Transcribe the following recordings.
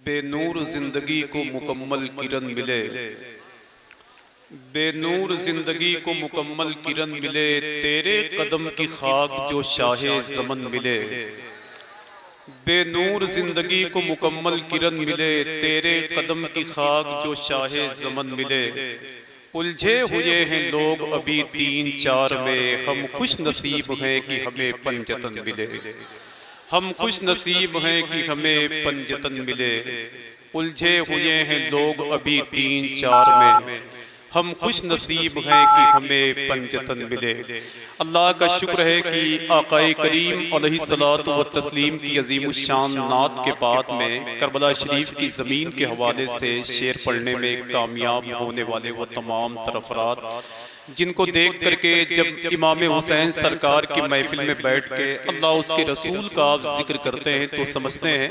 बेनूर जिंदगी को मुकम्मल किरण मिले, बेनूर जिंदगी को मुकम्मल किरण मिले, तेरे कदम की खाक जो शाहे ज़मन मिले। बेनूर जिंदगी को मुकम्मल किरण मिले, तेरे कदम की खाक जो शाहे ज़मन मिले। उलझे हुए हैं लोग अभी 3-4 में, हम खुश नसीब हैं कि हमें पंजतन मिले। हम खुश नसीब हैं कि हमें पंजतन मिले। उलझे हुए हैं लोग अभी 3-4 में, हम खुश नसीब हैं कि हमें पंजतन मिले। अल्लाह का शुक्र है कि आक़ाए करीम अलैहिस्सलातु व तस्लीम की अज़ीमुश्शान नात के बाद में करबला शरीफ की ज़मीन के हवाले से शेर पढ़ने में कामयाब होने वाले वो तमाम तरफ़रात जिनको देख करके जब इमाम हुसैन सरकार की महफिल में बैठ के अल्लाह उसके रसूल का आप जिक्र करते हैं तो समझते हैं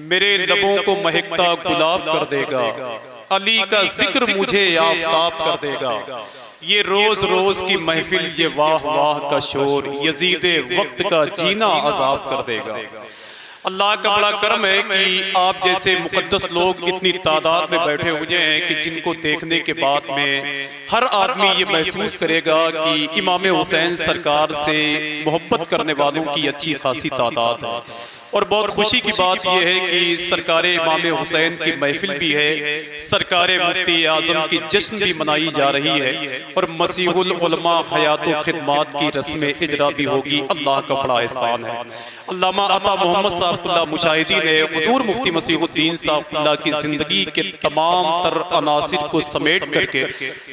मेरे लबों को महकता गुलाब कर देगा, अली का जिक्र मुझे आफ़ताब कर देगा। ये रोज रोज की महफिल, ये वाह वाह का शोर, यजीदे वक्त का जीना अजाब कर देगा। अल्लाह का बड़ा करम है कि आप जैसे मुकद्दस लोग इतनी तादाद में बैठे हुए हैं कि जिनको देखने के बाद में हर आदमी ये महसूस करेगा कि इमाम हुसैन सरकार से मोहब्बत करने वालों की अच्छी खासी तादाद है। और बहुत खुशी की बात यह है कि सरकार इमाम हुसैन की महफिल भी है, सरकार मुफ्ती आज़म की जश्न भी मनाई जा रही है और मसीहुल उलमा हयातुल खिदमात की रस्म इजरा भी होगी। अल्लाह का बड़ा एहसान है। अल्लामा अता मोहम्मद साहब मुशाहिदी ने हुजूर मुफ्ती मसीहुद्दीन साहब की ज़िंदगी के तमाम तर अनासिर को समेट करके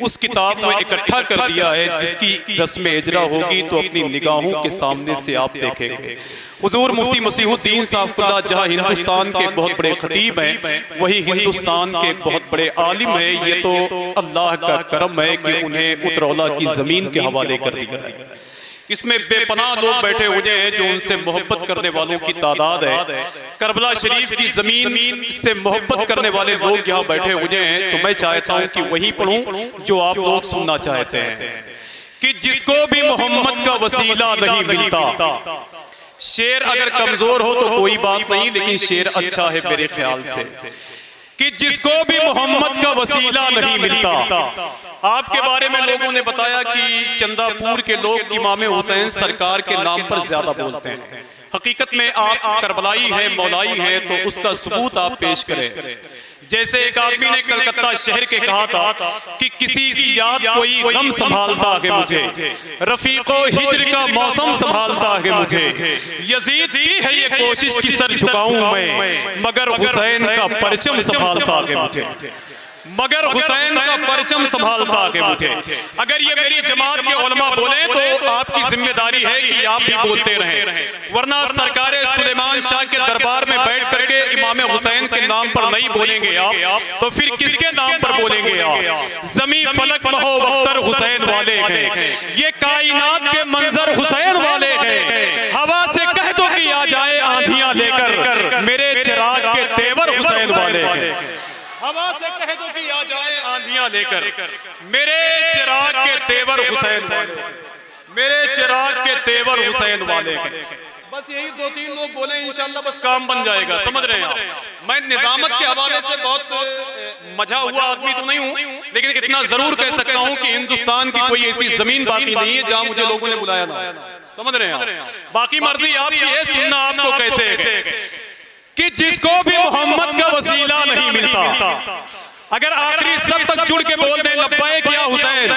उस किताब में इकट्ठा कर दिया है, जिसकी रस्म इजरा होगी तो अपनी निगाहों के सामने से आप देखेंगे। हुजूर मुफ्ती मसीहुद्दीन साहब जहाँ हिंदुस्तान के बहुत बड़े खतीब हैं, वही हिंदुस्तान के बहुत बड़े आलिम हैं। ये तो अल्लाह का करम है कि उन्हें उतरौला की ज़मीन के हवाले कर दिया है। इसमें बेपनाह लोग बैठे हुए हैं जो उनसे मोहब्बत करने वालों की तादाद है। करबला शरीफ की ज़मीन से मोहब्बत करने वाले लोग यहाँ बैठे हुए हैं, तो मैं चाहता हूँ कि वही पढ़ूं जो आप लोग सुनना चाहते हैं कि जिसको भी मोहम्मद का वसीला नहीं मिलता। शेर अगर कमजोर हो तो कोई बात नहीं, लेकिन शेर अच्छा है मेरे ख्याल से कि जिसको भी मोहम्मद का वसीला नहीं मिलता। आपके बारे में लोगों ने बताया कि चंदापुर के लोग इमाम हुसैन सरकार के नाम पर ज्यादा बोलते हैं। हकीकत में आप करबलाई हैं, मौलाई हैं, तो उसका सबूत आप पेश करें। जैसे एक आदमी ने कलकत्ता शहर के कहा था कि किसी की याद कोई गम संभालता है मुझे, रफीको हिज्र का मौसम संभालता है मुझे, यजीद की है ये कोशिश कि सर झुकाऊं मैं, मगर हुसैन का परचम संभालता है मुझे, मगर हुसैन का परचम संभालता है मुझे। अगर ये मेरी जमात के उलमा बोले तो आपकी जिम्मेदारी है कि आप भी बोलते रहें, वरना सरकार सुलेमान शाह के दरबार में बैठ करके इमाम हुसैन के नाम पर नहीं बोलेंगे आप, तो फिर किसके नाम पर बोलेंगे आप? जमी फलक महो वख्तर हुसैन वाले हैं, ये कायनात के मंजर हुसैन वाले हैं। हवा से कह दो कि आ जाए आंधियां लेकर, मेरे चिराग के तेवर हुसैन वाले हैं। हवा से कह दो कि आ जाए आंधियां लेकर, मेरे चिराग के तेवर हुसैन वाले, मेरे चिराग के तेवर हुसैन वाले हैं। बस यही 2-3 लोग बोले, इंशाल्लाह बस काम बन जाएगा। समझ रहे हैं आप? मैं निजामत के हवाले से बहुत मजा हुआ आदमी तो नहीं हूँ, लेकिन इतना जरूर कह सकता हूँ कि हिंदुस्तान की कोई ऐसी जमीन बाकी नहीं है जहाँ मुझे लोगों ने बुलाया ना। समझ रहे हैं आप? बाकी मर्जी आपकी है, सुनना आपको कैसे है कि जिसको भी मोहम्मद का वसीला नहीं मिलता, अगर आखिरी सब तक जुड़ के बोल दें लब्बैक या हुसैन।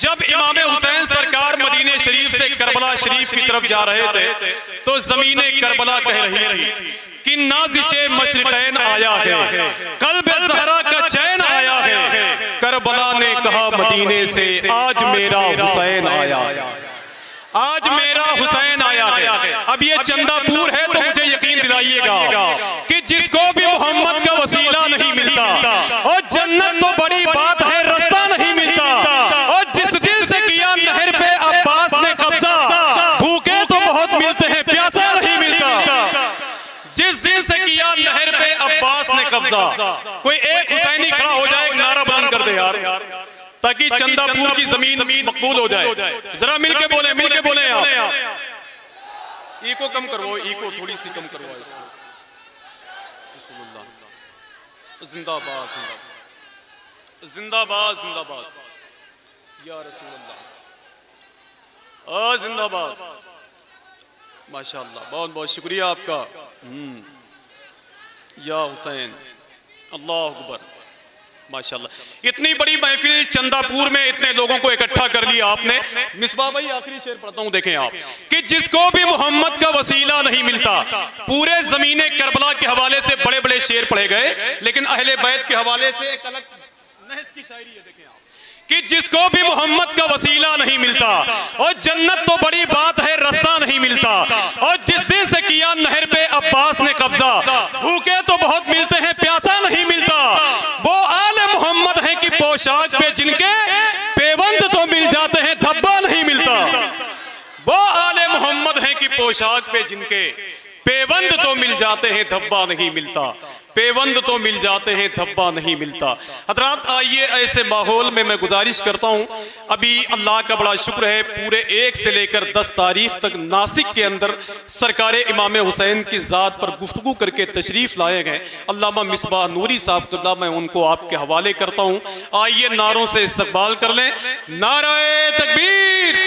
जब इमाम हुसैन सरकार मदीने शरीफ से करबला शरीफ की तरफ जा रहे थे तो ज़मीने करबला कह रही थी कि नाज़िशे मशरिक़ैन आया है, क़ल्बे ज़हरा का चैन आया है। करबला ने कहा मदीने से आज मेरा हुसैन आया, आज मेरा हुसैन आया है। अब ये चंदापुर है तो मुझे यकीन दिलाइएगा कि जिसको भी मोहम्मद का वसीला नहीं मिलता, और जन्नत तो बड़ी बात है, रास्ता नहीं मिलता, और जिस दिल से किया नहर पे अब्बास ने कब्जा, भूखे तो बहुत मिलते हैं, प्यासा नहीं मिलता। जिस दिल से किया नहर पे अब्बास ने कब्जा, कोई एक हुसैनी खड़ा हो जाए, एक नारा बुलंद कर दे यार, ताकि चंदापुर की जमीन मकबूल हो जाए। जरा मिलके बोले आप। इको कम करवाओ, इको थोड़ी सी कम करवाओ इसको। रसूलुल्लाह, जिंदाबाद जिंदाबाद जिंदाबाद जिंदाबाद या रसूलुल्लाह, जिंदाबाद। माशाअल्लाह, बहुत बहुत शुक्रिया आपका। या हुसैन, अल्लाह अकबर, माशाअल्लाह। इतनी बड़ी महफिल चंदापुर में इतने लोगों को इकट्ठा कर लिया आपने। मिसबा भाई, आखिरी शेर पढ़ता हूं, देखें आप कि जिसको भी मोहम्मद का वसीला नहीं मिलता। पूरे जमीने करबला के हवाले से बड़े बड़े शेर पढ़े गए, लेकिन अहले बैत के हवाले से एक अलग नहज की शायरी है, देखें आप कि जिसको भी मोहम्मद का वसीला नहीं मिलता, और जन्नत तो बड़ी बात है रास्ता नहीं मिलता, और जिस दिन से किया नहर पे अब्बास ने कब्जा, भूखे तो बहुत मिलते हैं प्यासा नहीं मिलता। वो आले मोहम्मद हैं कि पोशाक पे जिनके पेवंद तो मिल जाते हैं धब्बा नहीं मिलता। वो आले मोहम्मद हैं कि पोशाक पे जिनके पेवंद तो मिल जाते हैं धब्बा नहीं मिलता, पेवंद तो मिल जाते हैं धब्बा नहीं मिलता। हजरात, आइए ऐसे माहौल में मैं गुजारिश करता हूँ, अभी अल्लाह का बड़ा शुक्र है पूरे 1 से लेकर 10 तारीख तक नासिक के अंदर सरकार इमाम हुसैन की ज़ात पर गुफ्तगू करके तशरीफ़ लाए गए अल्लामा मिसबाह नूरी साहब, मैं उनको आपके हवाले करता हूँ। आइए नारों से इस्तकबाल कर लें। नाराए तकबीर,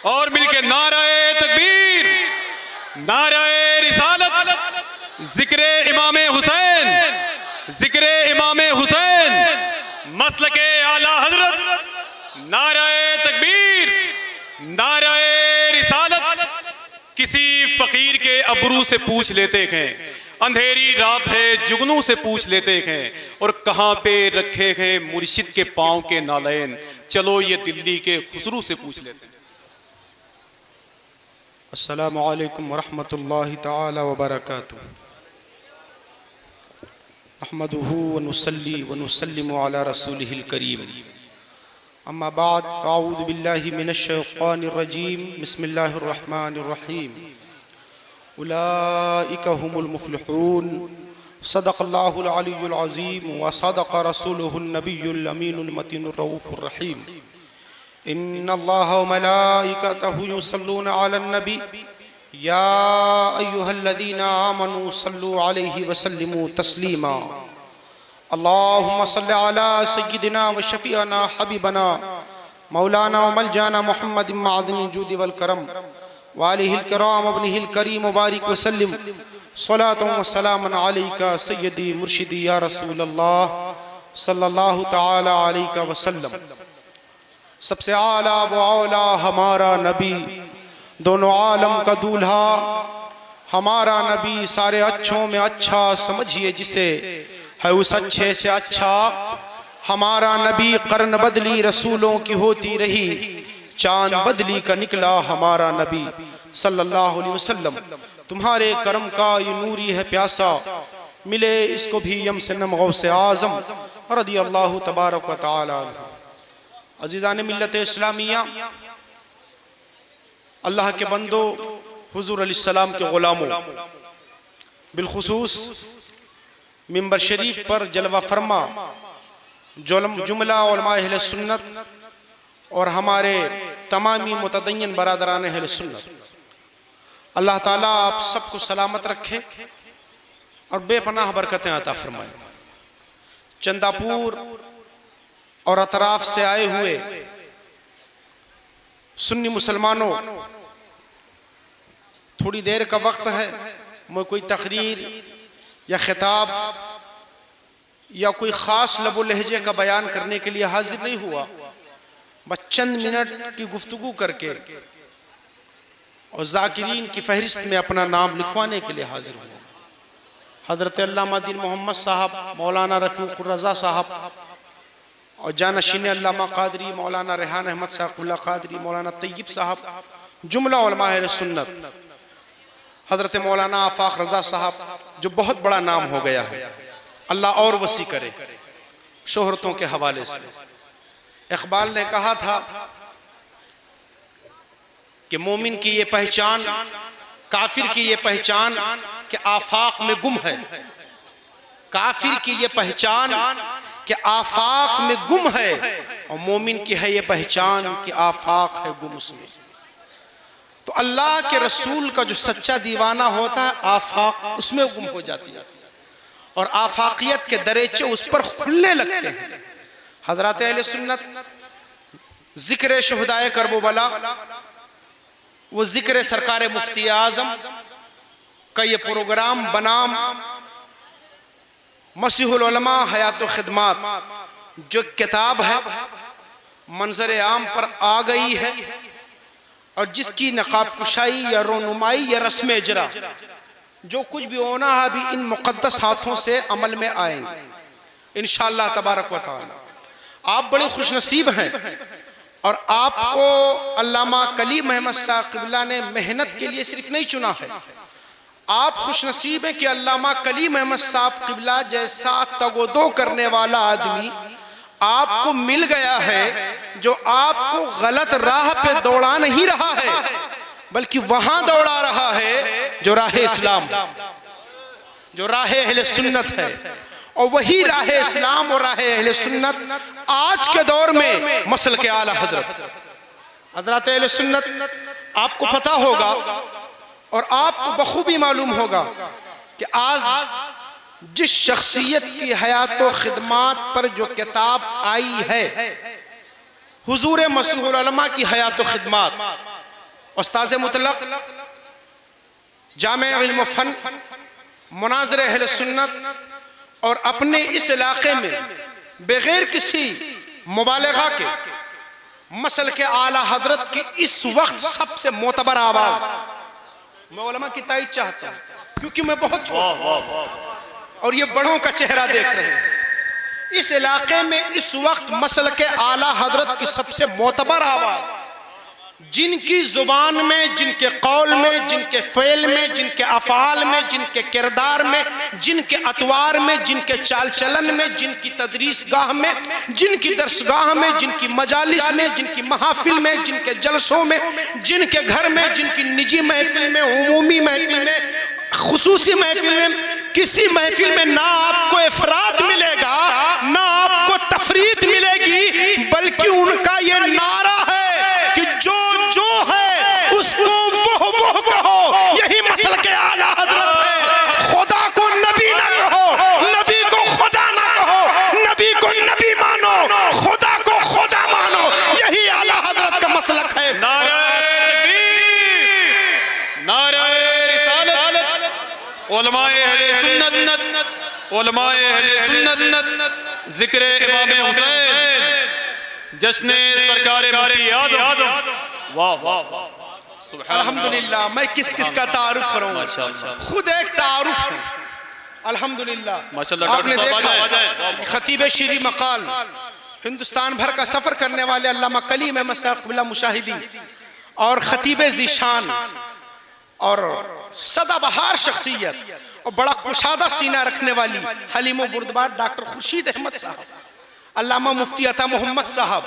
और मिलके नाराए तकबीर, नाराए रिसालत, जिक्रे इमाम हुसैन, जिक्रे इमाम हुसैन, मसलके आला हजरत, नाराए तकबीर, नाराए रिसालत। किसी फकीर के अबरू से पूछ लेते हैं, अंधेरी रात है जुगनू से पूछ लेते हैं, और कहाँ पे रखे हैं मुर्शिद के पाँव के नालैन, चलो ये दिल्ली के खुसरू से पूछ लेते हैं। अस्सलामु अलैकुम वरहमतुल्लाहि तआला वबरकातुहू। नहमदुहु व नुसल्ली व नुसल्लिमु अला रसूलिहिल करीम। अम्मा बाद, फ़अऊज़ु बिल्लाहि मिनश शैतानिर रजीम। बिस्मिल्लाहिर रहमानिर रहीम। उलाइका हुमुल मुफ़्लिहून। सदक़ल्लाहुल अलियुल अज़ीम व सदक़ रसूलुहुन नबियुल अमीनुल मतीनुर रऊफ़ुर रहीम। इन्नल्लाह व मलाइकतहु युसल्लूना अलन नबी या अय्युहल्लज़ीना आमनू सल्लु अलैहि व सल्लिमू तस्लीमा। अल्लाहुम्मा सल्लि अला सय्यिदिना व शफ़ीअना हबीबना मौलाना व मलजाना मुहम्मदिन मअदनिल जूदि वल करम व आलिहिल किराम व इब्निहिल करीम व बारिक व सल्लिम सलातन व सलामन अलैका सय्यदी मुर्शिदी या रसूलल्लाह सल्लल्लाहु तआला अलैहि व सल्लम। सबसे आला व औला हमारा नबी, दोनों आलम का दूल्हा हमारा नबी, सारे अच्छों में अच्छा समझिए जिसे है उस अच्छे से अच्छा। हमारा नबी कर्न बदली रसूलों की होती रही, चांद बदली का निकला हमारा नबी सल्लल्लाहु अलैहि वसल्लम। तुम्हारे करम का ये नूरी है प्यासा, मिले इसको भी यम से नम गौसे आज़म रज़ी अल्लाह तबारक व तआला। अज़ीज़ान मिल्लत इस्लामिया, अल्लाह के बंदो, हुज़ूर अलैहिस्सलाम के ग़ुलामों, बिलखुसूस मिंबर शरीफ पर जलवा फरमा जुमला उलमा अहले सुन्नत और हमारे तमामी मुतदय्यन बरादरान अहले सुन्नत, अल्लाह ताला आप सबको सलामत रखे और बेपनाह बरकतें अता फरमाए। चंदापुर और अतराफ से आए हुए सुन्नी मुसलमानों, थोड़ी देर का वक्त है, मैं कोई तकरीर या खिताब या कोई ख़ास लबो लहजे का बयान करने के लिए हाजिर नहीं हुआ, बस चंद मिनट की गुफ्तगू करके और ज़ाकिरीन की फहरिस्त में अपना नाम लिखवाने के लिए हाजिर हुआ। हज़रत अल्लामा दीन मोहम्मद साहब, मौलाना रफ़ीक़ुर रज़ा साहब और जानशीन अल्लामा क़ादरी मौलाना रेहान अहमद साक़ुल्ला क़ादरी, मौलाना तय्यब साहब, जुमला उलमा अहले सुन्नत, हज़रत मौलाना आफ़ाक़ रज़ा साहब, जो बहुत बड़ा नाम हो गया है, अल्लाह और वसी करे शोहरतों के हवाले से। इक़बाल ने कहा था कि मोमिन की ये पहचान, काफिर की ये पहचान कि आफाक में गुम है, काफिर की ये पहचान कि आफाक में गुम है, और मोमिन की है ये पहचान कि आफाक है गुम उसमें। तो अल्लाह के रसूल का जो सच्चा दीवाना होता है, आफाक उसमें गुम हो जाती है, और आफाकियत के दरीचे उस पर खुलने लगते हैं। हजरत अहले सुन्नत जिक्र शुहदाए करबला, वो जिक्र सरकार मुफ्ती आज़म का ये प्रोग्राम बनाम मसीहुल उलमा हयात व खिदमात जो किताब है मंजर आम पर आ गई है, और जिसकी नकाब कुशाई या रोनुमाई या रस्म इजरा जो कुछ भी होना है अभी इन मुक़द्दस हाथों से अमल में आएंगे इंशाअल्लाह तबारक व तआला। आप बड़े खुशनसीब हैं और आपको अल्लामा कलीम अहमद साहब क़िबला ने मेहनत के लिए सिर्फ नहीं चुना है। आप खुशनसीब हैं कि अल्लामा कलीम अहमद साहब क़िबला जैसा तगोदो करने वाला आदमी आपको मिल गया है, जो आपको गलत राह पे दौड़ा नहीं रहा है बल्कि वहां दौड़ा रहा है जो राह इस्लाम, जो राह अहले सुन्नत है। और वही राह इस्लाम और राह अहले सुन्नत आज के दौर में मसल के आला हजरत अहले सुन्नत, आपको पता होगा और आपको बखूबी मालूम होगा कि आज जिस शख्सियत की हयात व खिदमात पर जो किताब आई है, हुजूर मसीहुल उलमा की हयात व खिदमात, उस्ताद मुतलक जामे इल्म फन मुनाज़िर अहले सुन्नत, और अपने इस इलाके में बगैर किसी मुबालगा के मसल के आला हजरत की इस वक्त सबसे मोतबर आवाज, मैं उलमा की तारीफ चाहता हूँ क्योंकि मैं बहुत छोटा और ये बड़ों का चेहरा देख रहे हैं। इस इलाके में इस वक्त मसल के आला हजरत की सबसे मोतबर आवाज, जिनकी जुबान में, जिनके कौल में, जिनके फ़ेल में, जिनके अफ़ाल में, जिनके किरदार में, जिनके अतवार में, जिनके चाल चलन में, जिनकी तदरीस गाह में, जिनकी दरसगाह में, जिनकी मजालिस में, जिनकी महफिल में, जिनके जलसों में, जिनके घर में, जिनकी निजी महफिल में, उमूमी महफिल में, खुसूसी महफिल में, किसी महफिल में ना आपको इफरात मिलेगा ना आपको तफरीत मिलेगी, बल्कि उनका ये नारा है कि जो जो है उसको वो कहो। यही मसल के आला हजरत है। खुदा को नबी ना कहो, नबी को खुदा ना कहो, नबी को नबी मानो, खुदा को खुदा मानो। यही आला हजरत का मसलक है। नारे तकबीर, नारे रिसालत, उलमाए अहले सुन्नत, उलमाए अहले सुन्नत, जिक्र इमाम हुसैन, जश्न सरकार मुफ्ती आज़म। वाह वाह वाह, अल्हम्दुलिल्लाह। मैं किस किस का तारुफ करूं, खुद एक तारुफ है अल्हम्दुलिल्लाह। आपने देखा खतीब शीरी मकाल, हिंदुस्तान भर का सफर करने वाले अल्लामा कलीम अहमद साहब क़िबला मुशाहिदी और खतीब ज़ीशान और सदाबहार शख्सियत और बड़ा कुशादा सीना रखने वाली हलीम बुर्दबार डॉक्टर खुर्शीद अहमद साहब, अल्लामा मुफ्ती अता मोहम्मद साहब,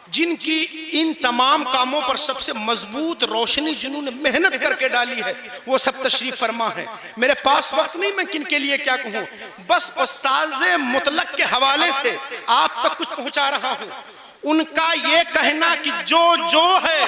जिनकी इन तमाम कामों पर सबसे मजबूत रोशनी जिन्होंने मेहनत करके डाली है, वो सब तशरीफ फरमा है। मेरे पास वक्त नहीं, मैं किन के लिए क्या कहूँ, बस उस्ताज़े मुतलक के हवाले से आप तक कुछ पहुँचा रहा हूँ। उनका ये कहना कि जो जो है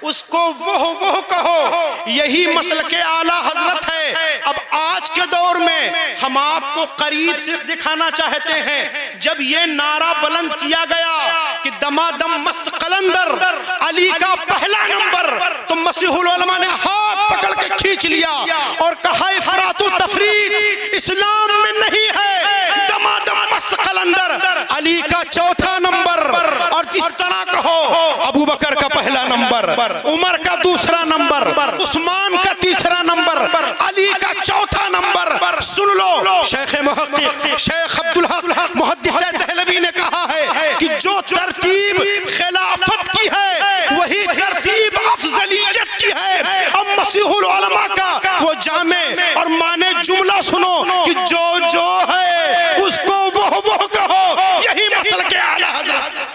उसको वो कहो, यही मसल के आला हजरत है। अब आज के दौर में हम आपको करीब से दिखाना चाहते हैं, जब ये नारा बुलंद किया गया कि दमादम मस्त कलंदर अली का पहला नंबर, तो मसीहुल उलमा ने हाथ पकड़ के खींच लिया और कहा इफरातु तफरीद इस्लाम में नहीं है। दमादम मस्त कलंदर अली का चौथा नंबर, और इस तरह कहो अबू बकर का पहला नंबर, उमर का दूसरा नंबर, उस्मान का तीसरा नंबर, अली का चौथा नंबर। सुन लो, शेख मुहक्किक शेख अब्दुल हक मुहद्दिस दहलवी ने कहा है कि जो तरतीब खिलाफत की है वही तरतीब अफजलियत की है। अब मसीहुल उलमा का वो जामे और माने जुमला सुनो कि जो जो है उसको वो कहो, यही मसल के आला हजरत।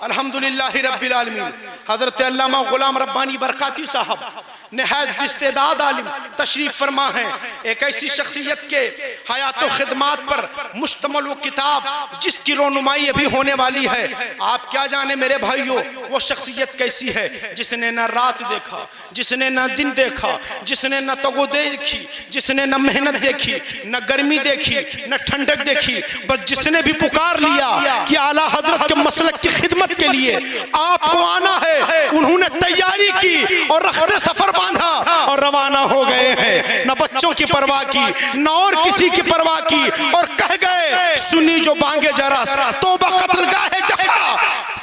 अल्हम्दुलिल्लाह रब्बिल आलमीन। हजरत अल्लामा गुलाम रब्बानी बरकाती साहब निहायत इस्तेदाद आलिम तशरीफ फरमा है। एक ऐसी शख्सियत के हयात व खिदमात पर मुश्तमल वो किताब जिसकी रोनुमाई अभी होने वाली है। आप क्या जाने मेरे भाइयों वो शख्सियत कैसी है जिसने न रात देखा, जिसने न दिन देखा, जिसने न तगो देखी, जिसने न मेहनत देखी, न गर्मी देखी, न ठंडक देखी, बस जिसने भी पुकार लिया कि आला हजरत के मसलक की खिदमत के लिए आपको आना है, उन्होंने तैयारी की और रखते सफर बांधा और रवाना हो गए हैं। न बच्चों की परवाह की, न और किसी की परवाह की, और कह गए सुनी जो बांगे जरस तौबा कत्लगाह जफा,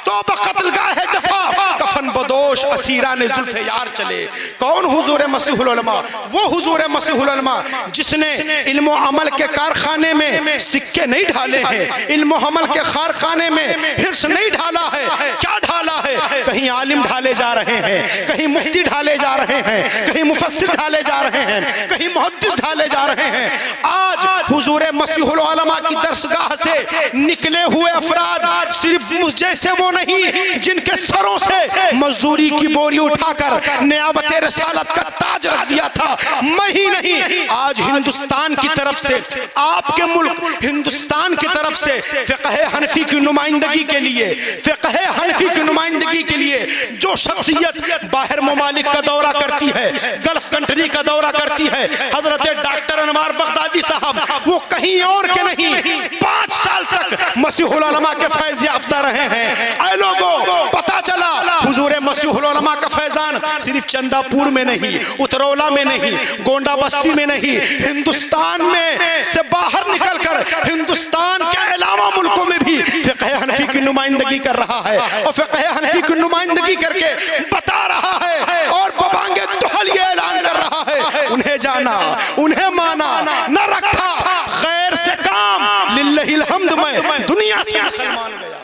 तौबा कत्लगाह जफा, कफन बदोश असीरा ने जुल्फे यार चले। कौन हुजूर मसीहुल उलमा? वो हुजूर मसीहुल उलमा जिसने इल्म व अमल के कारखाने में सिक्के नहीं ढाले हैं, इल्म व अमल के कारखाने में हिर्स नहीं ढाला है। क्या ढाला है? कहीं आलिम ढाले जा रहे हैं, कहीं मुफ्ती ढाले जा रहे हैं, कहीं मुफस्सिर ढाले जा रहे हैं, कहीं मुहद्दिस ढाले जा रहे हैं। आज हुजूर मसीहुल उलमा की दरसगाह से निकले हुए अफराद सिर्फ मुझ जैसे वो नहीं जिनके सरों से मजदूरी की बोरी उठाकर नियाबत रसालत का ताज रख दिया था। मैं ही नहीं, आज हिंदुस्तान की तरफ से, आपके मुल्क हिंदुस्तान की तरफ से फ़िक़्ह हनफी की नुमाइंदगी के लिए, फ़िक़्ह हनफी की नुमाइंदगी के लिए जो शख्सियत बाहर ममालिक का दौरा करती है, गल्फ कंट्री का दौरा करती है, हजरत डॉक्टर अनवार बगदादी साहब, वो कहीं और के नहीं 5 साल तक मसीहुल उलमा के फैज़ याफ्ता रहे हैं। ऐ लोगों, पता चला हुजूर मसीहुल उलमा का फैजान सिर्फ चंदापुर में नहीं, उतरौला में नहीं, गोंडा बस्ती में नहीं, हिंदुस्तान में से बाहर निकलकर हिंदुस्तान के अलावा मुल्कों में भी फ़िक़्ह हनफी की नुमाइंदगी कर रहा है और फ़िक़्ह हनफी की नुमाइंदगी करके बता रहा है और बबांगे दुहल ये ऐलान कर रहा है, उन्हें जाना, उन्हें माना, न रखा खैर से काम, लिल्लाहिल हम्द में दुनिया से मुसलमान गया।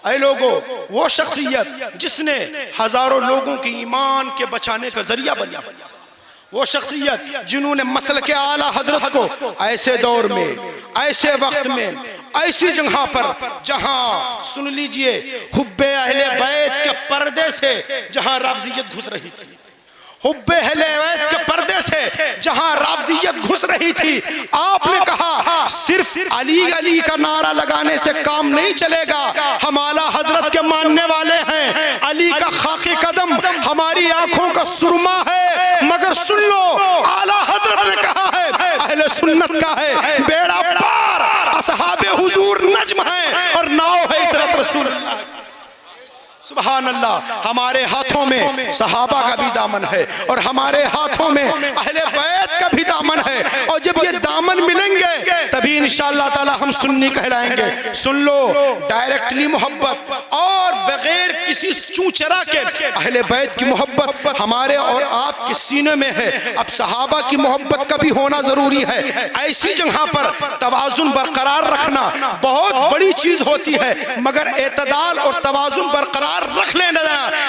ऐ लोगों, वो शख्सियत जिसने हजारों लोगों के ईमान के बचाने का जरिया बनी, वो शख्सियत जिन्होंने मसल के आला हजरत को ऐसे दौर में, ऐसे वक्त में, ऐसी जगह पर जहां सुन लीजिए हुब्बे अहले बैत के पर्दे से जहां राफ़ज़ियत घुस रही थी, हुब्बे अहले बैत के पर्दे से जहां राफ़ज़ियत घुस रही थी, आपने कहा सिर्फ अली अली का नारा लगाने से काम नहीं चलेगा, हम आला हजरत के मानने वाले हैं, अली का खाकी कदम हमारी आंखों का सुरमा है, मगर सुन लो आला हजरत ने कहा है अहले सुन्नत का है बेड़ा पार, असहाबे हुजूर नज्म है और नाव है इतरत रसूल। सुभान अल्लाह, हमारे हाथों में सहाबा का भी दामन है और हमारे हाथों में अहले बैत का भी दामन है, और जब ये दामन मिलेंगे तभी इंशाअल्लाह ताला हम सुन्नी कहलाएंगे। सुन लो, डायरेक्टली मोहब्बत और बगैर किसी चूचरा के अहले बैत की मोहब्बत हमारे और आपके सीने में है। अब सहाबा की मोहब्बत का भी होना जरूरी है। ऐसी जगह पर तवाजुन बरकरार रखना बहुत बड़ी चीज होती है, मगर एतदाल और तवाजुन बरकरार रख लेना,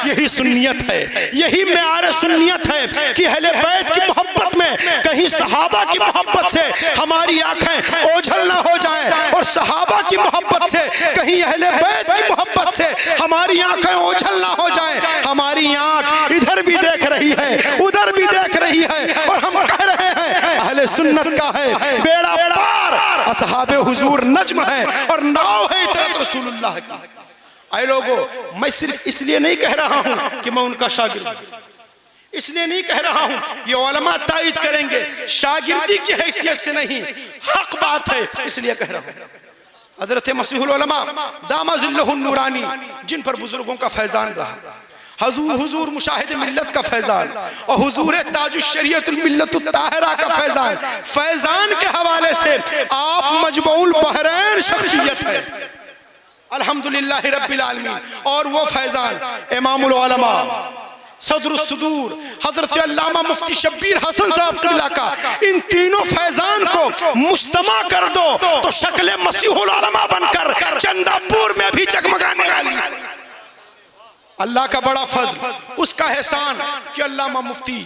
यही सुन्नियत है, यही मेआर सुन्नियत है कि अहले बैत की मोहब्बत में कहीं सहाबा की मोहब्बत से हमारी आंखें ओझल ना हो जाएं और सहाबा की मोहब्बत से कहीं अहले बैत की मोहब्बत से हमारी आंखें ओझल ना हो जाएं। हमारी आंख इधर भी देख रही है, उधर भी देख रही है और हम कह रहे हैं अहले सुन्नत का है बेड़ा पार, असहाबे हुजूर नज्म है और नाव है इतरत रसूलुल्लाह की। ऐ लोगों, मैं सिर्फ इसलिए नहीं कह रहा हूं कि मैं उनका शागिर्द हूं, इसलिए नहीं कह रहा हूं, ये उलमा तायद करेंगे, शागिर्दी की हैसियत से नहीं, हक बात है इसलिए कह रहा हूं। हजरत मसीहुल उलमा दामा ज़िल्लुहुन नूरानी, जिन पर बुजुर्गों का फैजान रहा, हुजूर मुशाहिद मिल्लत का फैजान और हुजूर ताजुश शरीयतुल मिल्लतुत ताहिरा का फैजान, फैजान के हवाले से आप मजबूल बहरैन शख्सियत है अल्हम्दुलिल्लाह रब्बिल आलमीन। और वो फैजान इमामुल उलमा सदरुस सुदूर हजरत अल्लामा मुफ्ती शब्बीर हसन साहब क़िबला का, इन तीनों फैजान को मुज्तमा कर दो तो शक्ल मसीहुल उलमा बनकर चंदापुर में भी जगमगाने वाली। अल्लाह का बड़ा फजल, उसका एहसान कि अल्लामा मुफ्ती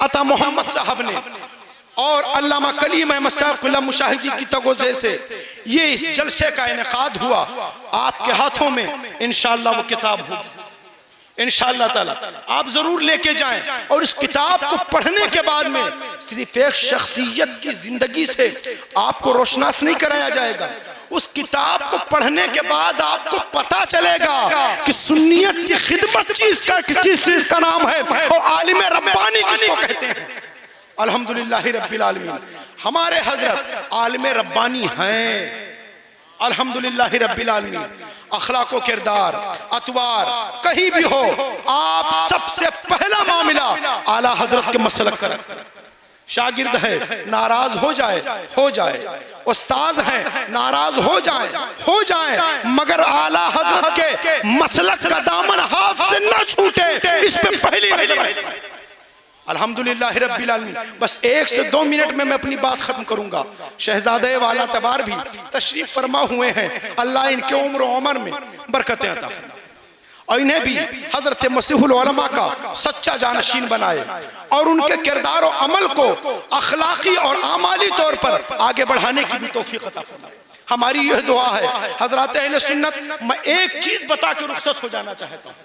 अता मोहम्मद साहब ने और अल्लामा कलीम अहमद साहब मुशाहिदी की तगोज़े से ये इस जलसे का इनेकाद हुआ। आपके हाथों में इंशाअल्लाह वो किताब होगी, इंशाअल्लाह ताला आप जरूर लेके जाएं। और इस किताब को पढ़ने के बाद में सिर्फ एक शख्सियत की जिंदगी से आपको रोशनास नहीं कराया जाएगा, उस किताब को पढ़ने के बाद आपको पता चलेगा कि सुन्नियत की खिदमत किस चीज का नाम है और आलिम रब्बानी किसको कहते हैं। अल्हम्दुलिल्लाह रब्बिल आलमीन, हमारे हजरत आलिम रब्बानी हैं। अल्हम्दुलिल्लाह रब्बिल आलमीन, अखलाक व किरदार अतवार कहीं भी हो, आप सबसे पहला मामला आला हजरत के मसलक का रखते हैं। शागिर्द है नाराज हो जाए, उस्ताज है नाराज हो जाए, मगर आला हजरत के मसलक का दामन हाथ से न छूटे, इस पे पहली नजर। अल्हम्दुलिल्लाह रब्बिल आलमीन, बस 1 से 2 मिनट में मैं अपनी बात खत्म करूंगा। शहजादे वाला तबार भी तशरीफ फरमा हुए हैं, अल्लाह इनके उम्र उमर में बरकतें अता फरमाए और इन्हें भी हजरत मसीहुल उलमा का सच्चा जानशीन बनाए और उनके किरदार और अमल को अखलाकी और आमाली तौर पर आगे बढ़ाने की भी तौफीक अता फरमाए। हमारी यह दुआ है हजरत अहले सुन्नत। मैं एक चीज बता के रुखसत हो जाना चाहता हूँ,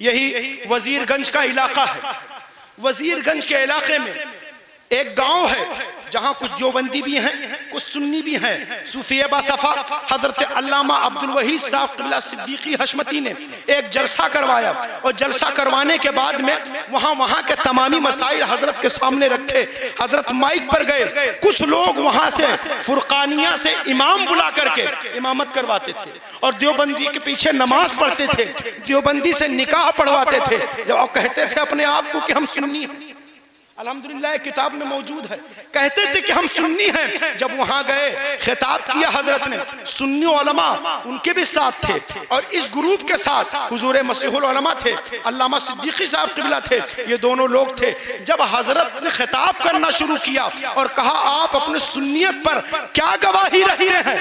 यही वजीरगंज का इलाका है। वजीरगंज के इलाके में एक गांव है जहां कुछ देवबंदी भी हैं, कुछ सुन्नी भी हैं। सूफी बासफा हजरत अल्लामा अब्दुल वहीद साहब क़िबला सिद्दीकी हशमती ने एक जलसा करवाया और जलसा करवाने के बाद में वहां के तमामी मसाइल हजरत के सामने रखे। हजरत माइक पर गए, कुछ लोग वहां से फुरकानिया से इमाम बुला करके इमामत करवाते थे और देवबंदी के पीछे नमाज पढ़ते थे, देवबंदी से निकाह पढ़वाते थे। जब वो कहते थे अपने आप को कि हम सुन्नी हैं, अल्हम्दुलिल्लाह किताब में मौजूद है, कहते थे कि हम सुन्नी हैं। जब वहां गए खिताब किया हजरत ने, सुन्नी उलमा उनके भी साथ थे और इस ग्रुप के साथ हुजूर मसीहुल उलमा थे, अल्लामा सिद्दीकी साहब क़िबला थे, ये दोनों लोग थे। जब हजरत ने खिताब करना शुरू किया और कहा आप अपने सुन्नियत पर क्या गवाही रखते हैं,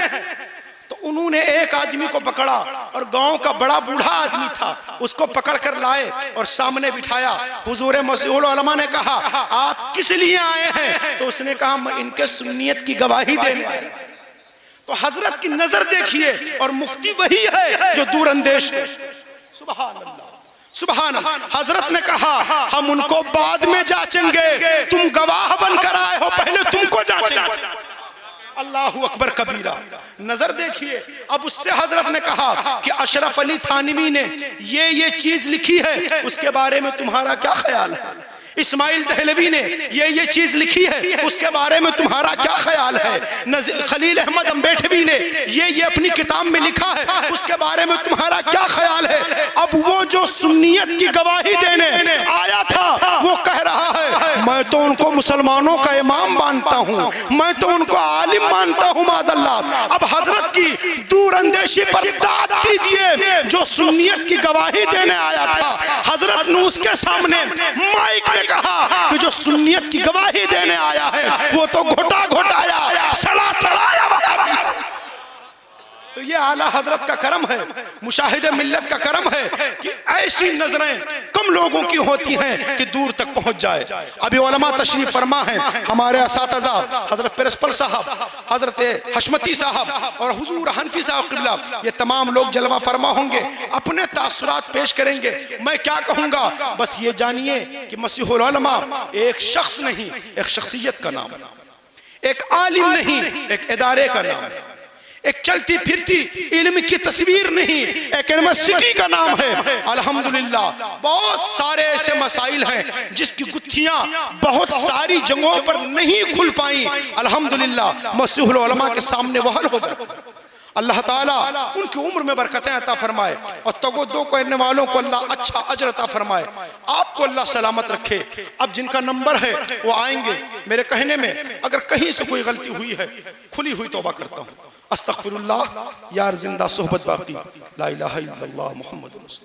तो उन्होंने एक आदमी को पकड़ा और गांव का बड़ा बूढ़ा आदमी था, उसको पकड़ कर लाए और सामने बिठाया। हुजूर मसीहुल उलमा ने कहा आप किस लिए आए हैं, तो उसने कहा मैं इनके सुन्नियत की गवाही देने आया। तो हजरत की नजर देखिए और मुफ्ती वही है जो दूरअंदेश है। सुभान अल्लाह सुभान अल्लाह। हजरत ने कहा हम उनको बाद में जांचेंगे, तुम गवाह बनकर आए हो, पहले तुमको जांचेंगे। अल्लाहु अकबर कबीरा। नजर देखिए। अब उससे हजरत ने कहा कि अशरफ अली थानवी ने ये चीज लिखी है, उसके बारे में तुम्हारा क्या ख्याल है। इस्माइल दहलवी ने ये चीज लिखी है, उसके बारे में तुम्हारा क्या ख्याल है। खलील अहमद अम्बेडवी ने ये अपनी किताब में लिखा है, उसके बारे में तुम्हारा क्या ख्याल है। अब वो जो सुन्नियत की गवाही देने आया था वो कह रहा है मैं तो उनको मुसलमानों का इमाम मानता हूँ, मैं तो उनको आलिम मानता हूँ माज़अल्लाह। अब हजरत की दूरअंदेशी पर दाद दीजिए, जो सुन्नियत की गवाही देने आया था हजरत ने उसके सामने माइक में कहा कि जो सुन्नियत की गवाही देने आया है वो तो घोटाया सड़ाया वहाबी। तो ये आला हजरत का करम है, मुशाहिद मिल्लत का करम है कि ऐसी नजरें कम लोगों की होती हैं कि दूर तक पहुंच जाए। अभी उलमा तशरीफ फरमा है, हमारे असातिज़ा हजरत प्रिंसिपल साहब, हजरत हशमती साहब और हुजूर हनफी साहब क़िबला, ये तमाम लोग जलवा फरमा होंगे, अपने तासुरात पेश करेंगे। मैं क्या कहूँगा, बस ये जानिए कि मसीहुल उलमा एक शख्स नहीं, एक शख्सियत का नाम, एक आलिम नहीं, एक इदारे का नाम, एक चलती फिरती इल्म की तस्वीर नहीं, एक यूनिवर्सिटी का नाम है। अल्हम्दुलिल्लाह बहुत सारे ऐसे मसाइल हैं जिसकी गुत्थियां बहुत सारी जगहों पर नहीं खुल पाई, अल्हम्दुलिल्लाह मसीहुल उलमा के सामने वहल हो जाती है। अल्लाह ताला उनकी उम्र में बरकतें अता फरमाए और तगोदो करने वालों को अल्लाह अच्छा अजर अता फरमाए, आपको अल्लाह सलामत रखे। अब जिनका नंबर है वो आएंगे। मेरे कहने में अगर कहीं से कोई गलती हुई है, खुली हुई तौबा करता हूँ। अस्तगफिरुल्लाह, यार जिंदा सोहबत बाकी, ला इलाहा इल्लल्लाह मुहम्मदुर रसूलुल्लाह।